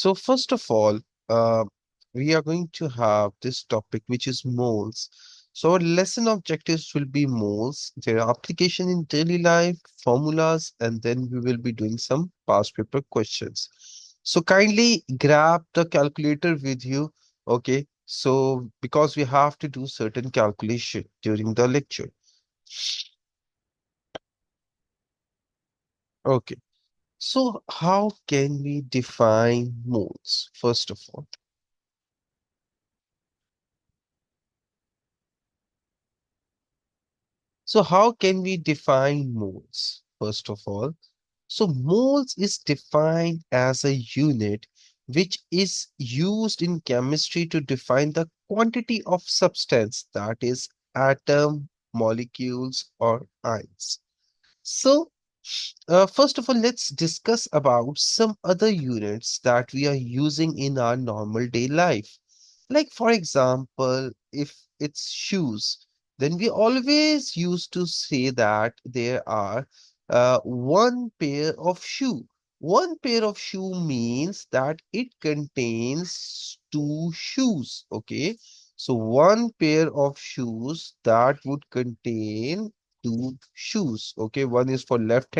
So first of all, uh, we are going to have this topic, which is moles. So our lesson objectives will be moles, their application in daily life, formulas, and then we will be doing some past paper questions. So kindly grab the calculator with you. Okay. So because we have to do certain calculation during the lecture. Okay. So how can we define moles, first of all? So how can we define moles, first of all? So moles is defined as a unit which is used in chemistry to define the quantity of substance, that is atom, molecules, or ions. So first of all, let's discuss about some other units that we are using in our normal day life. Like, for example, if it's shoes, then we always used to say that there are one pair of shoe. One pair of shoe means that it contains two shoes. Okay. So one pair of shoes that would contain two shoes. Okay, one is for left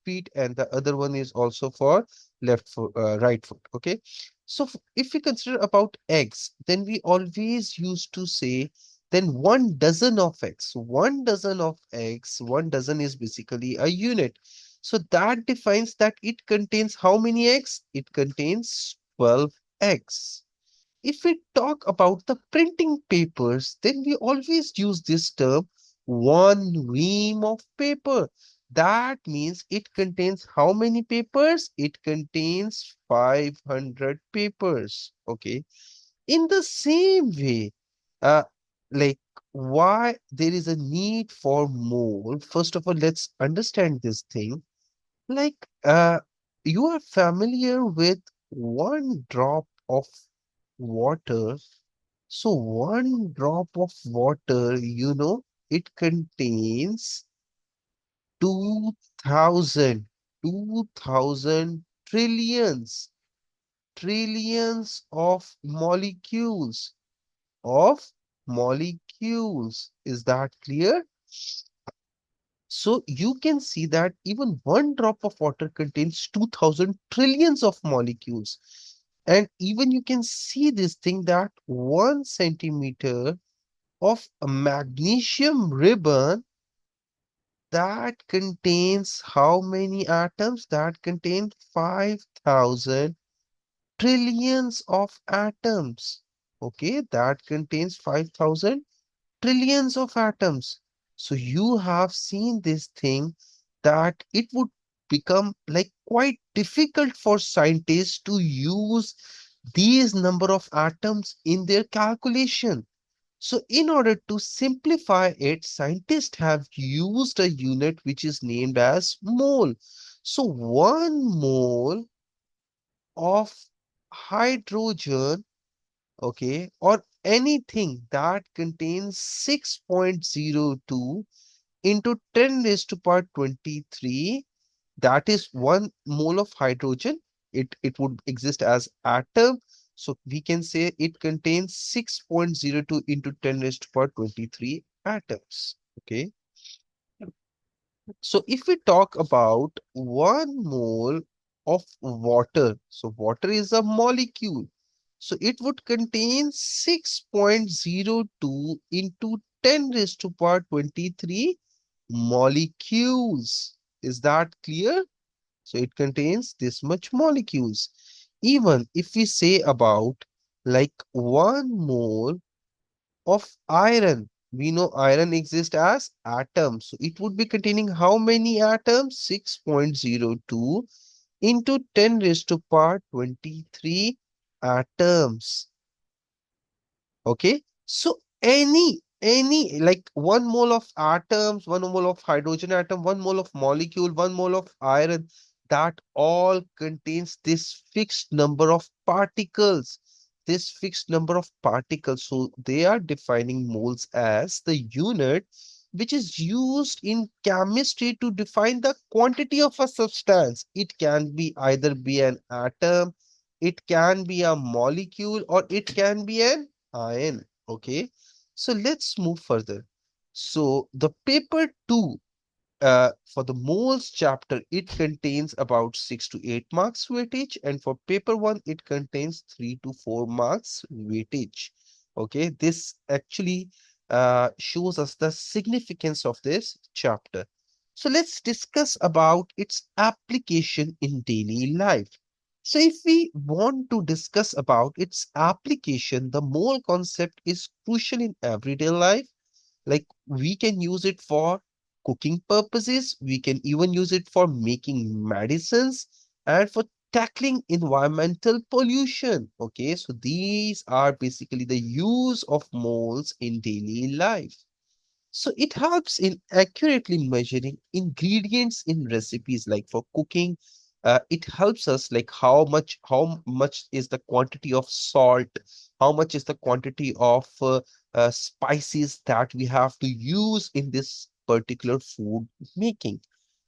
feet, and the other one is also for right foot. Okay, so if we consider about eggs, then we always used to say then 1 dozen of eggs. 1 dozen of eggs, 1 dozen is basically a unit. So that defines that it contains how many eggs? It contains 12 eggs. If we talk about the printing papers, then we always use this term one ream of paper. That means it contains how many papers? It contains 500 papers. Okay. In the same way, uh, like why there is a need for more. First of all, let's understand this thing. Like, you are familiar with 1 drop of water. So 1 drop of water, it contains 2000, 2000 trillions of molecules. Is that clear? So you can see that even 1 drop of water contains 2000 trillions of molecules. And even you can see this thing that 1 centimeter of a magnesium ribbon that contains how many atoms? That contains 5,000 trillions of atoms. Okay, that contains 5,000 trillions of atoms. So you have seen this thing that it would become like quite difficult for scientists to use these number of atoms in their calculation. So in order to simplify it, scientists have used a unit which is named as mole. So 1 mole of hydrogen, okay, or anything that contains 6.02 into 10 raised to power 23, that is 1 mole of hydrogen. It would exist as atom. So we can say it contains 6.02 into 10 raised to power 23 atoms. Okay. So if we talk about 1 mole of water, so water is a molecule. So it would contain 6.02 into 10 raised to power 23 molecules. Is that clear? So it contains this much molecules. Even if we say about like 1 mole of iron, we know iron exists as atoms. So it would be containing how many atoms? 6.02 into 10 raised to power 23 atoms. Okay. So any like 1 mole of atoms, 1 mole of hydrogen atom, 1 mole of molecule, 1 mole of iron, that all contains this fixed number of particles. This fixed number of particles. So they are defining moles as the unit which is used in chemistry to define the quantity of a substance. It can be either be an atom, it can be a molecule, or it can be an ion. Okay, so let's move further. So the paper 2, for the moles chapter, it contains about 6 to 8 marks weightage, and for paper 1, it contains 3 to 4 marks weightage. Okay, this actually shows us the significance of this chapter. So let's discuss about its application in daily life. So if we want to discuss about its application, the mole concept is crucial in everyday life. Like, we can use it for cooking purposes, we can even use it for making medicines and for tackling environmental pollution. Okay, so these are basically the use of moles in daily life. So it helps in accurately measuring ingredients in recipes, like for cooking. It helps us like how much is the quantity of salt, how much is the quantity of spices that we have to use in this particular food making.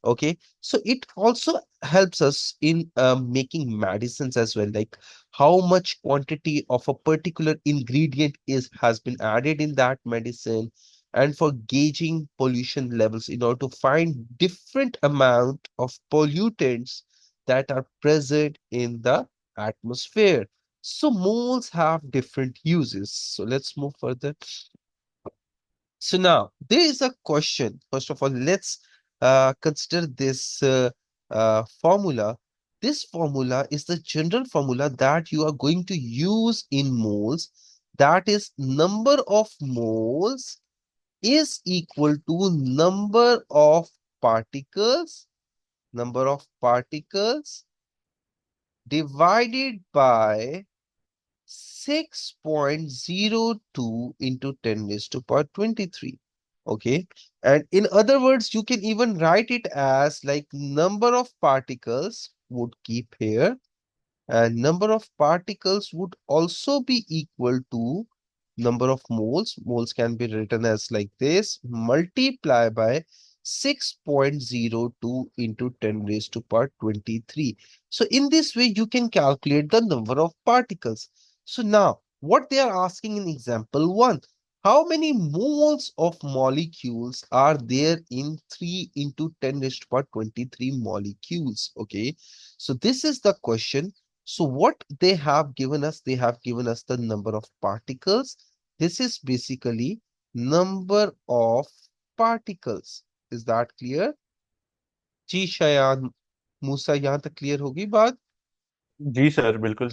Okay, so it also helps us in making medicines as well, like how much quantity of a particular ingredient is has been added in that medicine, and for gauging pollution levels in order to find different amount of pollutants that are present in the atmosphere. So moles have different uses. So let's move further. So now there is a question. First of all, let's consider this formula. This formula is the general formula that you are going to use in moles. That is, number of moles is equal to number of particles divided by 6.02 into 10 raised to power 23. Okay. And in other words, you can even write it as like number of particles would keep here, and number of particles would also be equal to number of moles. Moles can be written as like this, multiply by 6.02 into 10 raised to power 23. So in this way, you can calculate the number of particles. So now, what they are asking in example 1, how many moles of molecules are there in 3 into 10 raised to power 23 molecules? Okay, so this is the question. So what they have given us, they have given us the number of particles. This is basically number of particles. Is that clear? जी शायान मूसा यहाँ तक clear होगी बात. जी sir बिल्कुल।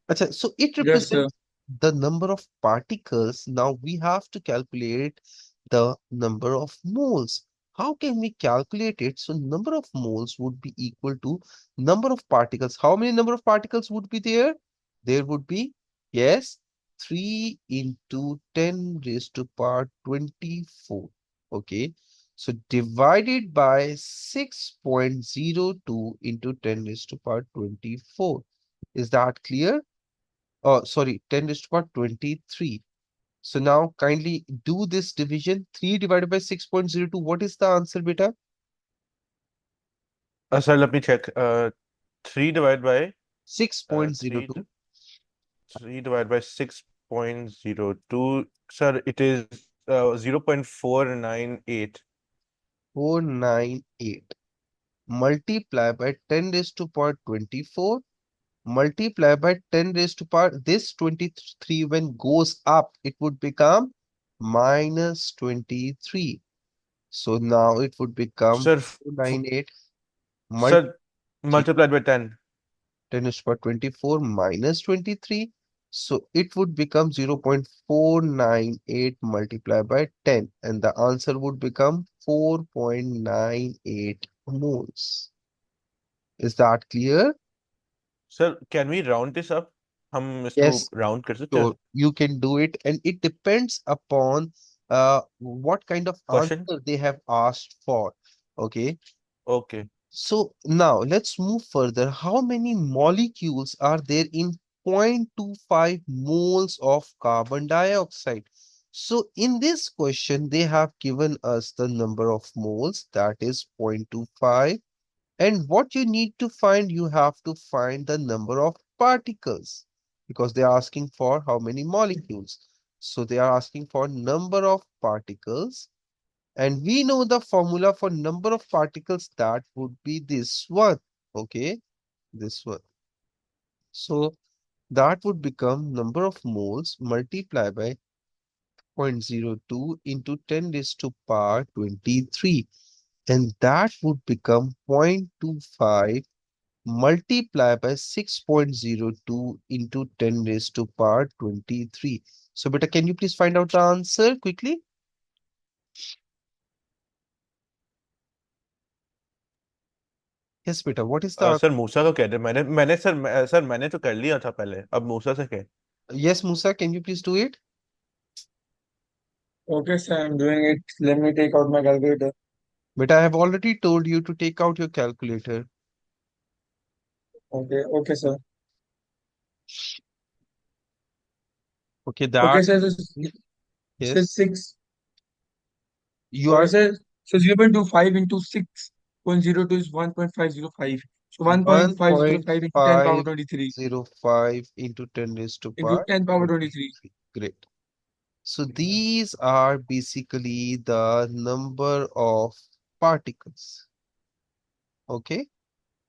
Acha, so it Yes, sir. represents the number of particles. Now we have to calculate the number of moles. How can we calculate it? So number of moles would be equal to number of particles. How many number of particles would be there? There would be, yes, 3 into 10 raised to power 24. Okay. So divided by 6.02 into 10 raised to power 24. Is that clear? Oh, sorry, 10 raised to power 23. So now kindly do this division. 3 divided by 6.02. What is the answer, beta? Sir let me check. 3 divided by 3 6.02. 3 divided by 6.02. Sir, it is 0.498. 498. Multiply by 10 raised to power 24. Multiply by 10 raised to power. This 23 when goes up, it would become minus 23. So now it would become Sir, 498 sir, multiplied by 10. 10 is power 24 minus 23. So it would become 0.498 multiplied by 10. And the answer would become 4.98 moles. Is that clear? Sir, can we round this up? हम इसको Yes, round कर सकते हैं? so you can do it. And it depends upon what kind of Question? answer they have asked for. Okay. Okay. So now let's move further. How many molecules are there in 0.25 moles of carbon dioxide? So in this question, they have given us the number of moles, that is 0.25. And what you need to find, you have to find the number of particles because they are asking for how many molecules. So they are asking for number of particles. And we know the formula for number of particles, that would be this one. Okay, this one. So that would become number of moles multiplied by 0.02 into 10 raised to power 23. And that would become 0.25 multiplied by 6.02 into 10 raised to power 23. So beta, can you please find out the answer quickly? Yes, beta, what is the answer? Sir Musa को कह दे मैंने sir मैंने तो कर लिया था पहले अब मूसा से कह Yes, Musa, can you please do it? Okay, sir, I'm doing it. Let me take out my calculator. Beta, I have already told you to take out your calculator. Okay, okay, sir. Okay, Okay, that sir. So yes, six. you Okay, are sir. So 0.25 into 6.02 is 1.505. So 1.505 into 10 power 23 1.505 into 10 raised to into power 10 power 23. 23. Great. So these are basically the number of particles. Okay.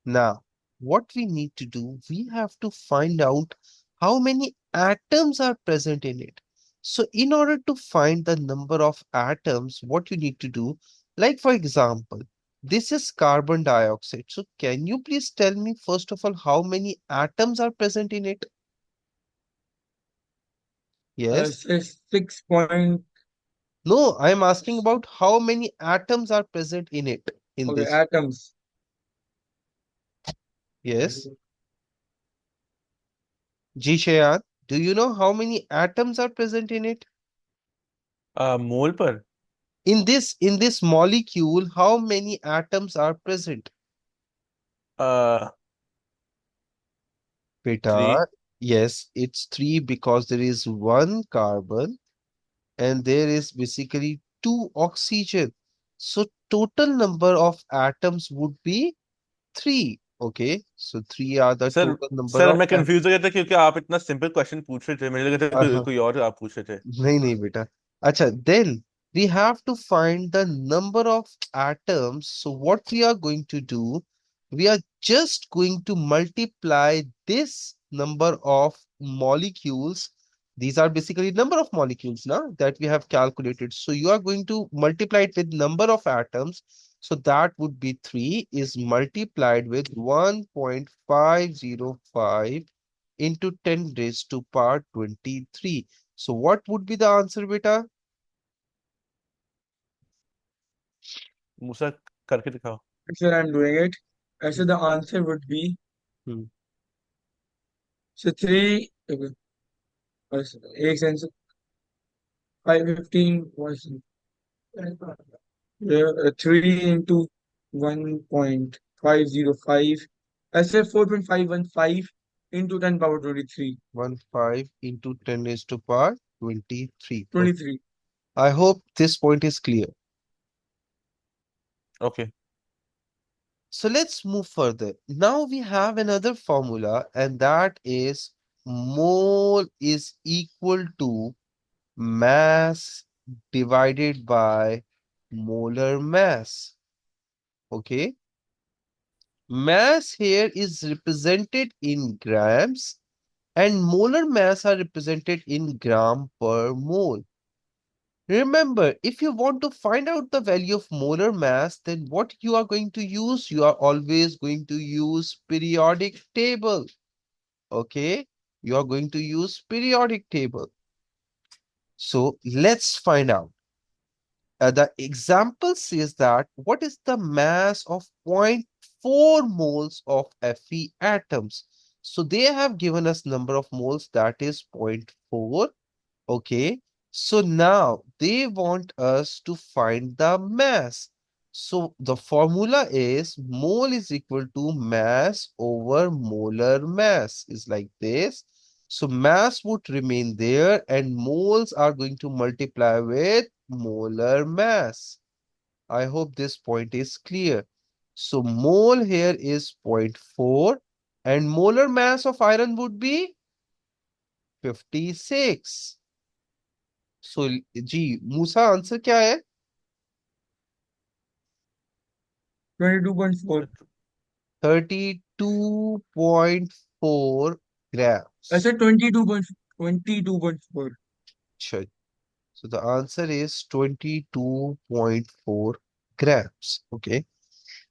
Now, what we need to do, we have to find out how many atoms are present in it. So in order to find the number of atoms, what you need to do, like for example, this is carbon dioxide. So can you please tell me first of all how many atoms are present in it? Yes. Say 6 point. No, I am asking about how many atoms are present in it in Okay, this. atoms. Yes. Jishayan, do you know how many atoms are present in it? मोल पर In this molecule, how many atoms are present? Three Beta, yes, it's three because there is one carbon and there is basically two oxygen. So total number of atoms would be three. Okay, so three are the sir total number sir of मैं atoms. Confuse हो गया था क्योंकि आप इतना simple question पूछ रहे थे मुझे लगा था कोई और आप पूछ रहे थे नहीं नहीं बेटा अच्छा then we have to find the number of atoms. So what we are going to do, we are just going to multiply this number of molecules. These are basically number of molecules now that we have calculated. So you are going to multiply it with number of atoms. So that would be 3 is multiplied with 1.505 into 10 raised to power 23. So what would be the answer, beta? मूसा करके दिखाओ Sir, I'm doing it. So the answer would be Hmm. so 3. Okay, 8 and 515 was 3 into 1.505. I said 4.515 into 10 power 23. 15 into 10 raised to power 23. Okay. 23. I hope this point is clear. Okay So let's move further. Now we have another formula, and that is mole is equal to mass divided by molar mass. Okay. Mass here is represented in grams and molar mass are represented in gram per mole. Remember, if you want to find out the value of molar mass, then what you are going to use? You are always going to use periodic table. Okay, you are going to use periodic table. So let's find out. The example says that what is the mass of zero point 0.4 moles of Fe atoms? So they have given us number of moles that is zero point 0.4. Okay, so now they want us to find the mass. So the formula is mole is equal to mass over molar mass is like this. So mass would remain there and moles are going to multiply with molar mass. I hope this point is clear. So mole here is 0.4 and molar mass of iron would be 56. So जी Musa answer क्या है? 22.4. 32.4 I grams. said 22.4. अच्छा, so the answer is 22.4 grams. Okay.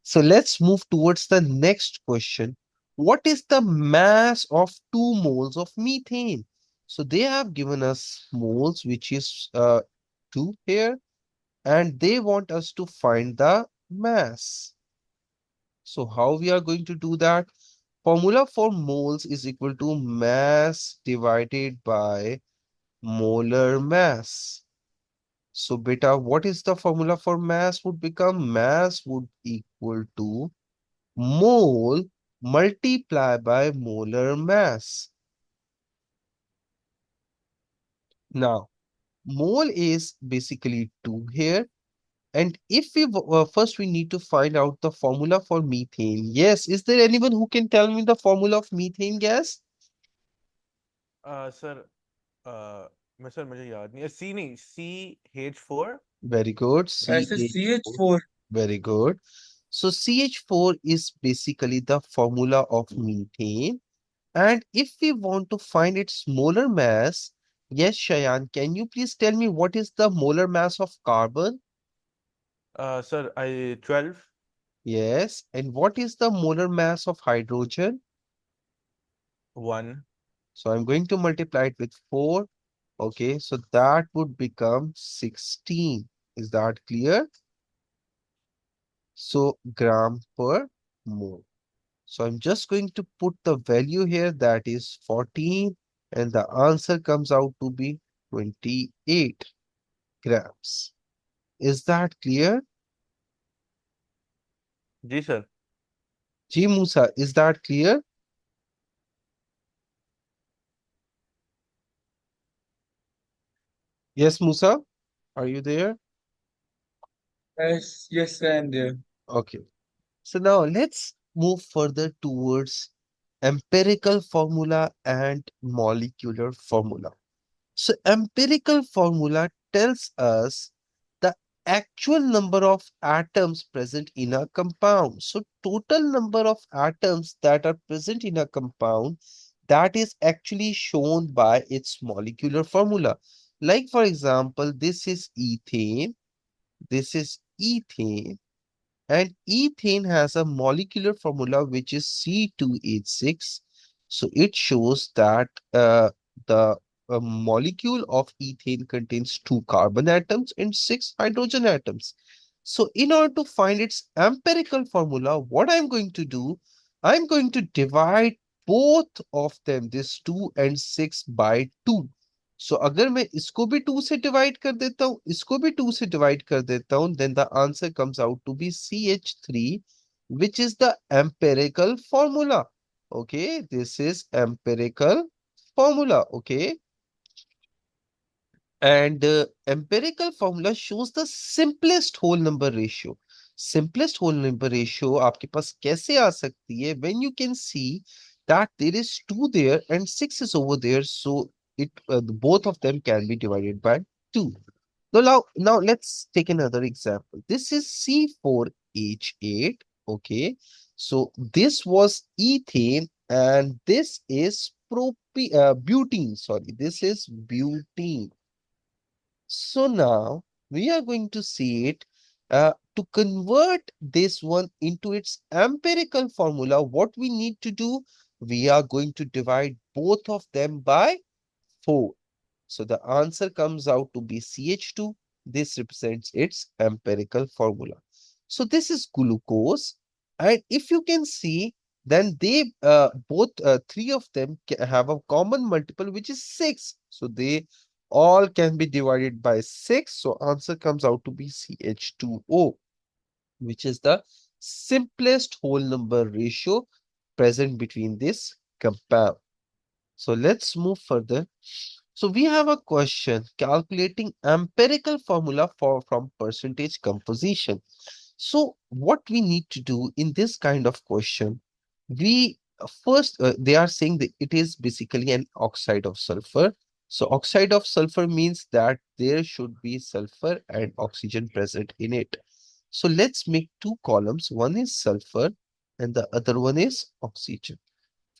So let's move towards the next question. What is the mass of 2 moles of methane? So they have given us moles, which is 2 here, and they want us to find the mass. So how we are going to do that? Formula for moles is equal to mass divided by molar mass. So beta, what is the formula for mass would become? Mass would equal to mole multiplied by molar mass. Now, mole is basically 2 here. And if we first we need to find out the formula for methane. Yes, is there anyone who can tell me the formula of methane gas? Sir sir मुझे याद नहीं है सी नहीं CH4 Very good. I said CH4. CH4. Very good. So CH4 is basically the formula of methane. And if we want to find its molar mass, yes, Shayan, can you please tell me what is the molar mass of carbon? Sir I12 Yes. And what is the molar mass of hydrogen? 1 So I'm going to multiply it with 4. Okay, so that would become 16. Is that clear? So gram per mole. So I'm just going to put the value here, that is 14, and the answer comes out to be 28 grams. Is that clear? जी sir Ji Musa, is that clear? Yes, Musa, are you there? Yes, I am there. Okay. So now let's move further towards empirical formula and molecular formula. So empirical formula tells us the actual number of atoms present in a compound. So total number of atoms that are present in a compound, that is actually shown by its molecular formula. Like for example, this is ethane, this is ethane, and ethane has a molecular formula which is C2H6. So it shows that the molecule of ethane contains 2 carbon atoms and 6 hydrogen atoms. So in order to find its empirical formula, what I'm going to do, I'm going to divide both of them, this 2 and 6 by 2. सो अगर मैं इसको भी 2 से divide कर देता हूं, इसको भी 2 से डिवाइड कर देता हूं, then the answer comes out to be CH3, which is the empirical formula. Okay, this is empirical formula. Okay, and empirical formula shows the simplest whole number ratio. Simplest whole number ratio आपके पास कैसे आ सकती है? When you can see that there is 2 there and 6 is over there, so it both of them can be divided by 2. Now let's take another example. This is C4H8. Okay, so this was ethane and this is butene. Sorry, this is butene. So now we are going to see it. To convert this one into its empirical formula, what we need to do, we are going to divide both of them by 4. So the answer comes out to be CH2. This represents its empirical formula. So this is glucose. And if you can see, then they both three of them have a common multiple, which is 6. So they all can be divided by 6. So answer comes out to be CH2O, which is the simplest whole number ratio present between this compound. So let's move further. So we have a question calculating empirical formula for from percentage composition. So what we need to do in this kind of question, we first they are saying that it is basically an oxide of sulfur. So oxide of sulfur means that there should be sulfur and oxygen present in it. So let's make two columns. One is sulfur and the other one is oxygen.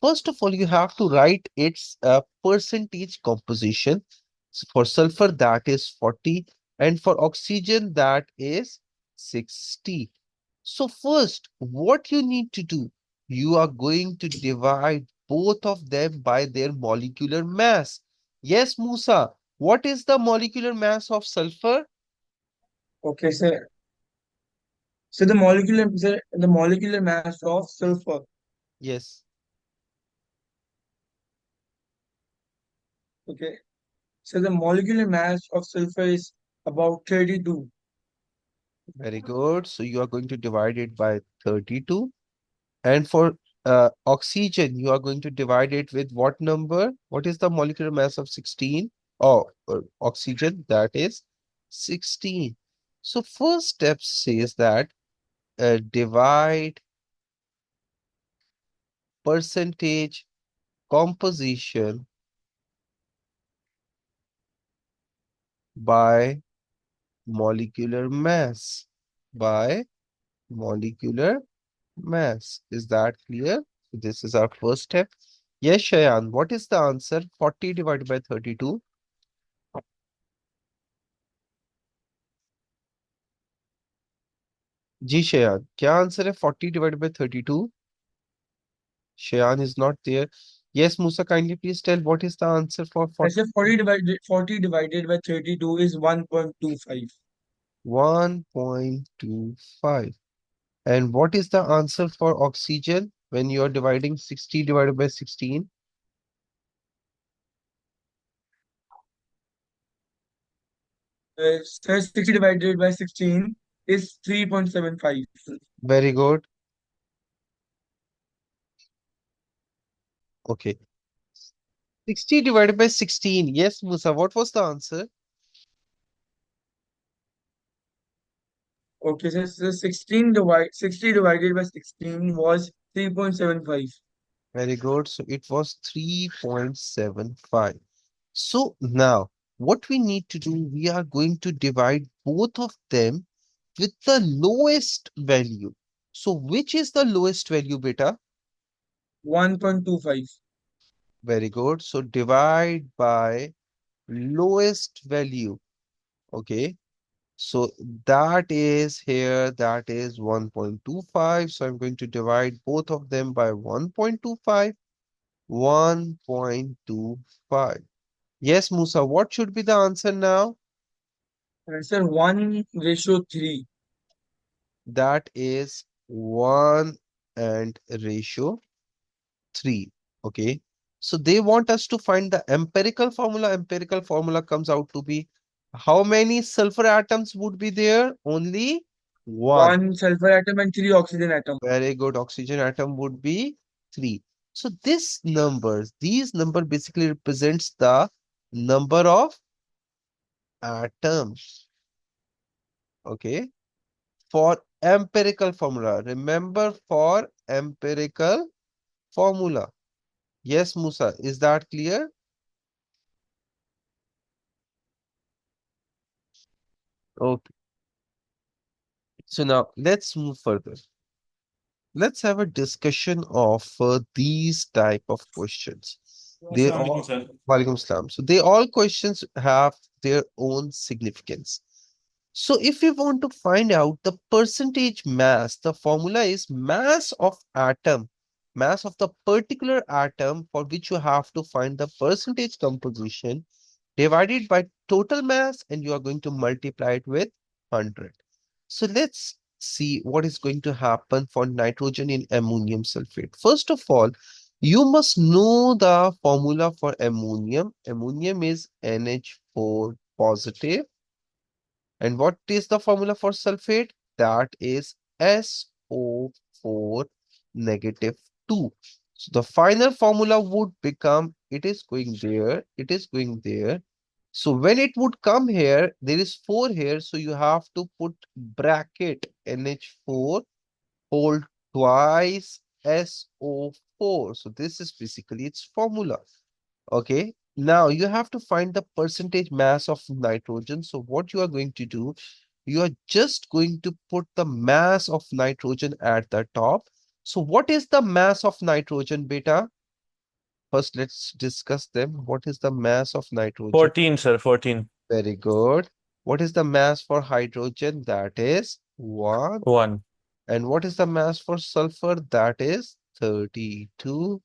First of all, you have to write its percentage composition. For sulfur, that is 40, and for oxygen, that is 60. So first, what you need to do, you are going to divide both of them by their molecular mass. Yes, Musa, what is the molecular mass of sulfur? Okay, so the molecular mass of sulfur. Yes, Okay, so the molecular mass of sulfur is about 32. very good. So you are going to divide it by 32. And for oxygen, you are going to divide it with what number? What is the molecular mass of 16? Oh, oxygen, that is 16. So first step says that divide percentage composition by molecular mass. By molecular mass. Is that clear? So this is our first step. Yes, Shayan, what is the answer? 40 divided by 32. जी शयान क्या answer है 40 divided by 32? Shayan is not there. Yes, Musa, kindly please tell what is the answer for I said 40 divided by 32 is 1.25. 1.25. And what is the answer for oxygen when you are dividing 60 divided by 16? So 60 divided by 16 is 3.75. Very good. Okay. 60 divided by 16. Yes, Musa, what was the answer? Okay, so 60 divided by 16 was 3.75. Very good. So it was 3.75. So now what we need to do, we are going to divide both of them with the lowest value. So which is the lowest value, beta? 1.25. Very good. So divide by lowest value. Okay. So that is here, that is 1.25. So I'm going to divide both of them by 1.25. 1.25. Yes, Musa, what should be the answer now? Answer 1:3. That is 1 and ratio 3. Okay. So they want us to find the empirical formula. Empirical formula comes out to be how many sulfur atoms would be there? Only one. One sulfur atom and three oxygen atom. Very good. Oxygen atom would be 3. So these number basically represents the number of atoms. Okay. For empirical formula. Remember for empirical formula. Yes, Musa, is that clear? Okay. So now let's move further. Let's have a discussion of these type of questions. They all, Walaikum Salam. So they all questions have their own significance. So if you want to find out the percentage mass, the formula is mass of atom, mass of the particular atom for which you have to find the percentage composition divided by total mass and you are going to multiply it with 100. So let's see what is going to happen for nitrogen in ammonium sulfate. First of all, you must know the formula for ammonium. Ammonium is NH4 positive. And what is the formula for sulfate? That is SO4 negative 2. So the final formula would become, it is going there, it is going there. So when it would come here, there is 4 here, so you have to put bracket NH4 hold twice SO4. So this is basically its formula. Okay. Now you have to find the percentage mass of nitrogen. So what you are going to do, you are just going to put the mass of nitrogen at the top. So what is the mass of nitrogen, beta? First, let's discuss them. What is the mass of nitrogen? 14, sir. 14. Very good. What is the mass for hydrogen? That is 1. 1. And what is the mass for sulfur? That is 32.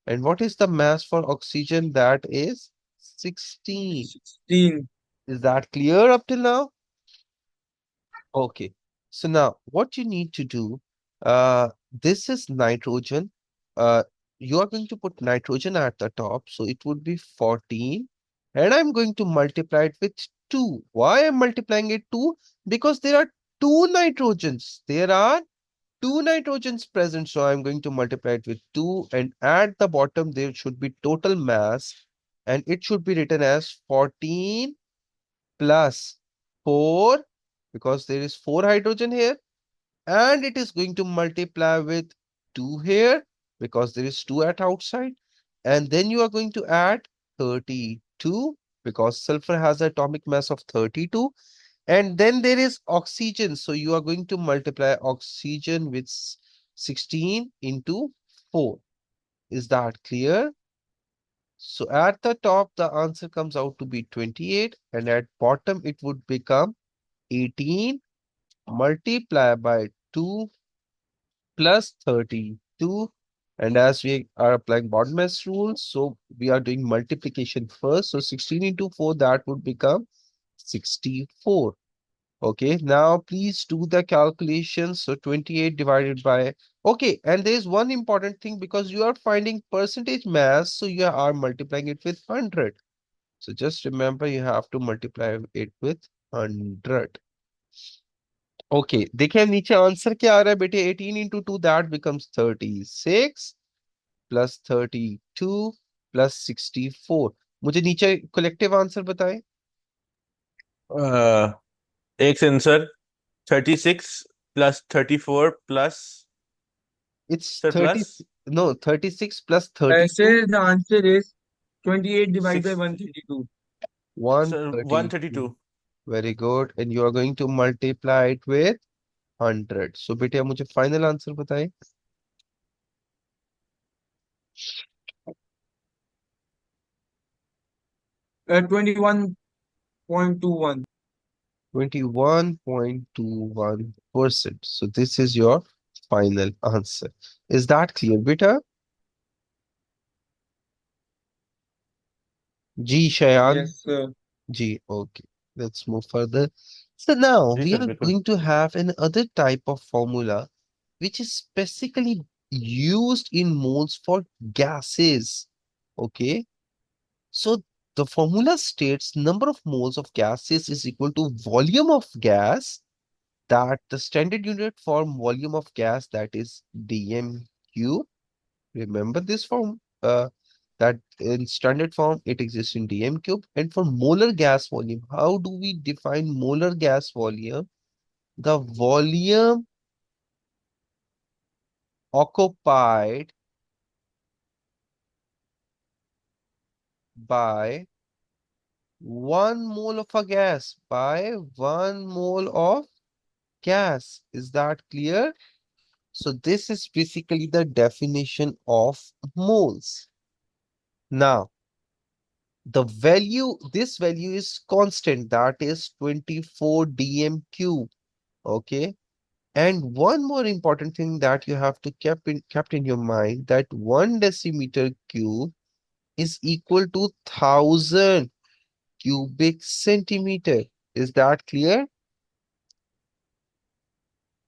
And what is the mass for oxygen? That is 16. 16. Is that clear up till now? Okay. So now what you need to do, this is nitrogen. Uh, you are going to put nitrogen at the top. So it would be 14. And I'm going to multiply it with 2. Why I'm multiplying it 2? Because there are two nitrogens. There are two nitrogens present. So I'm going to multiply it with 2. And at the bottom, there should be total mass. And it should be written as 14 plus 4 because there is 4 hydrogen here, and it is going to multiply with 2 here because there is 2 at outside, and then you are going to add 32 because sulfur has an atomic mass of 32, and then there is oxygen, so you are going to multiply oxygen with 16 into 4. Is that clear? So at the top the answer comes out to be 28, and at bottom it would become 18 multiply by 2 plus 32. And as we are applying Bodmer's rule, so we are doing multiplication first. So 16 into 4, that would become 64. Okay, now please do the calculation. So 28 divided by, okay, and there is one important thing because you are finding percentage mass, so you are multiplying it with 100. So just remember you have to multiply it with 100. Okay देखिए नीचे answer क्या आ रहा है बेटे 18 into 2 that becomes 36 plus 32 plus 64. मुझे नीचे collective answer बताएं. एक second sir. 36 plus 34 plus, It's sir, 30, plus no, 36 plus I 32, say the answer is 28 divided by 6, 132. sir, 132. 132. Very good. And you are going to multiply it with 100. So बेटे मुझे final answer बताएं. 21.21. 21.21%. So this is your final answer. Is that clear, beta? Ji Shayan. Yes, sir. G. Okay. Let's move further. So now जी we sir are बिल्कुल. going to have another type of formula which is specifically used in moles for gases. Okay. So the formula states number of moles of gases is equal to volume of gas, that the standard unit for volume of gas, that is dm3. Remember this form, that in standard form it exists in dm cube. And for molar gas volume, how do we define molar gas volume? The volume occupied by 1 mole of a gas, by 1 mole of gas. Is that clear? So this is basically the definition of moles. Now the value, this value is constant, that is 24 dm cube. Okay. And one more important thing that you have to kept in your mind, that 1 decimeter cube is equal to 1000 cubic centimeter. Is that clear?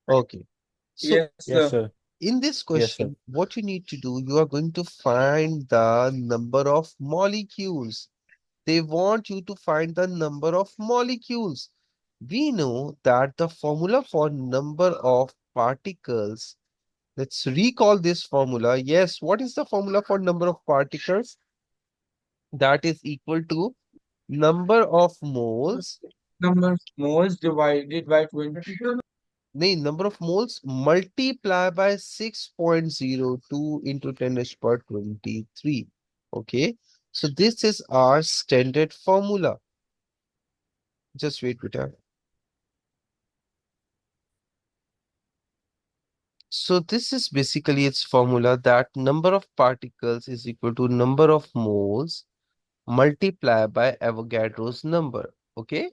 Okay. So Yes, Yes, sir. sir. in this Yes, sir. question, what you need to do, you are going to find the number of molecules. They want you to find the number of molecules. We know that the formula for number of particles Let's recall this formula. Yes, what is the formula for number of particles? That is equal to number of moles. Number of moles divided by 20. No, number of moles multiply by 6.02 into 10 raised to power 23. Okay. So this is our standard formula. Just wait, beta. So this is basically its formula, that number of particles is equal to number of moles multiplied by Avogadro's number. Okay.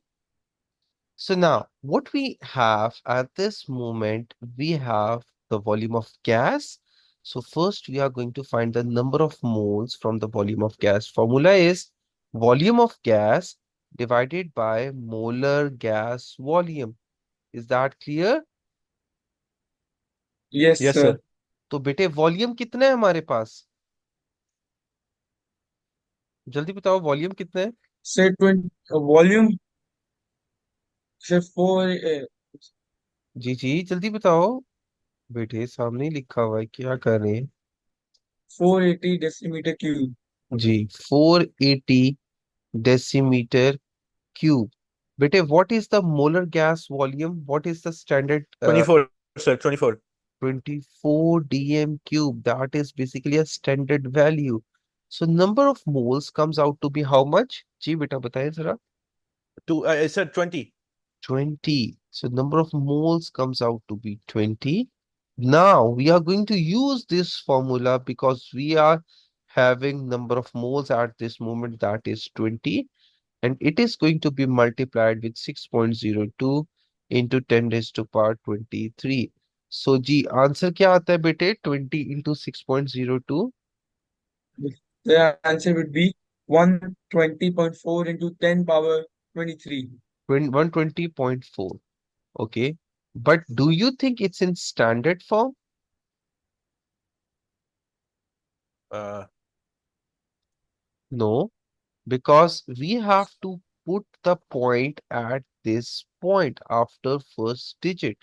So now what we have at this moment, we have the volume of gas. So first we are going to find the number of moles from the volume of gas. Formula is volume of gas divided by molar gas volume. Is that clear? Yes, Yes, sir. sir. तो बेटे volume कितना है हमारे पास? जल्दी बताओ volume कितना है? Say 20 volume. Say 4 जी जी जल्दी बताओ बेटे, सामने ही लिखा हुआ है, क्या कर रहे हैं? 480 decimeter cube. जी 480 decimeter cube. Bete, what is the molar gas volume? What is the standard 24, sir. 24. 24 dm cube? That is basically a standard value. So number of moles comes out to be how much? जी बेटा बताएं जरा. I said 20. 20. So number of moles comes out to be 20. Now we are going to use this formula because we are having number of moles at this moment, that is 20. And it is going to be multiplied with 6.02 into 10 raised to power 23. So जी answer क्या आता है बेटे? 20 into 6.02. The answer would be 120.4 into 10 power 23. 120.4. Okay. But do you think it's in standard form? Uh, No, because we have to put the point at this point after first digit.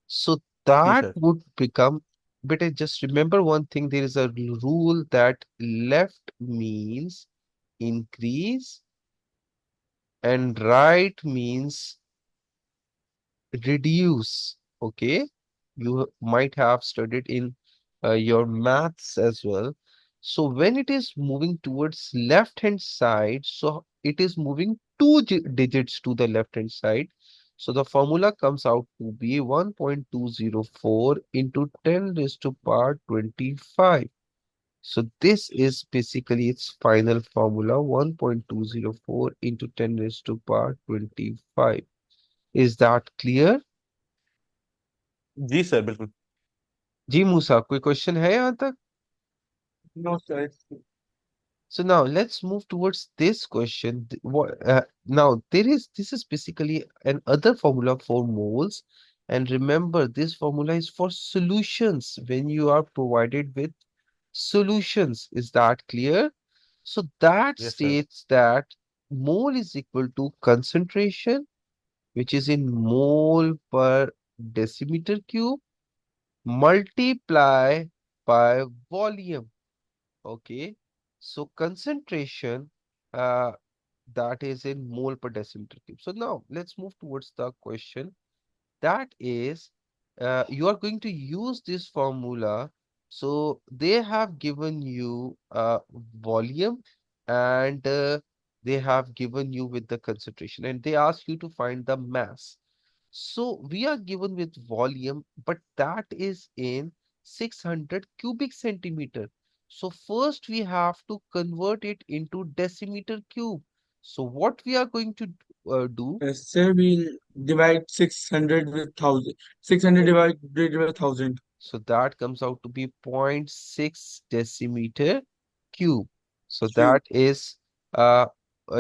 So ji that sir. would become, but I just remember one thing, there is a rule that left means increase and right means reduce. Okay. You might have studied in your maths as well. So when it is moving towards left hand side, so it is moving two digits to the left hand side. So the formula comes out to be 1.204 into 10 raised to power 25. So this is basically its final formula, 1.204 into 10 raised to power 25. Is that clear? Ji sir, बिल्कुल. जी मूसा, कोई question है यहाँ तक? No, sir. So now let's move towards this question. Now this is basically an other formula for moles. And remember, this formula is for solutions when you are provided with solutions. Is that clear? So that Yes, sir. states that mole is equal to concentration, which is in mole per decimeter cube, multiply by volume. Okay, so concentration, uh, that is in mole per decimeter cube. So now let's move towards the question. That is, you are going to use this formula. So they have given you volume and they have given you with the concentration and they ask you to find the mass. So we are given with volume, but that is in 600 cubic centimeter. So first we have to convert it into decimeter cube. So what we are going to do? Sir, we'll divide 600 with 1000. 600 divided by 1000. So that comes out to be zero point 0.6 decimeter cube. So Cube. that is,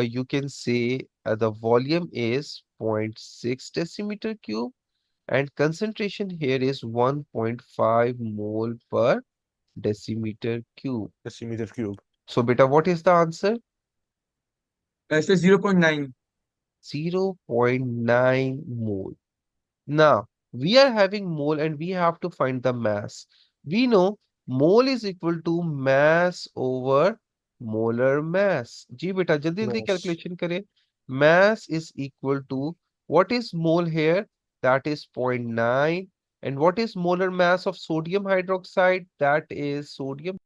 you can say the volume is zero point 0.6 decimeter cube and concentration here is 1.5 mole per decimeter cube. Decimeter cube. So beta, what is the answer? Sir, 0.9. 0.9 mole. Now, we are having mole and we have to find the mass. We know mole is equal to mass over molar mass. जी बेटा जल्दी जल्दी Mass. calculation करें. Mass is equal to what is mole here? That is 0.9. And what is molar mass of sodium hydroxide? That is sodium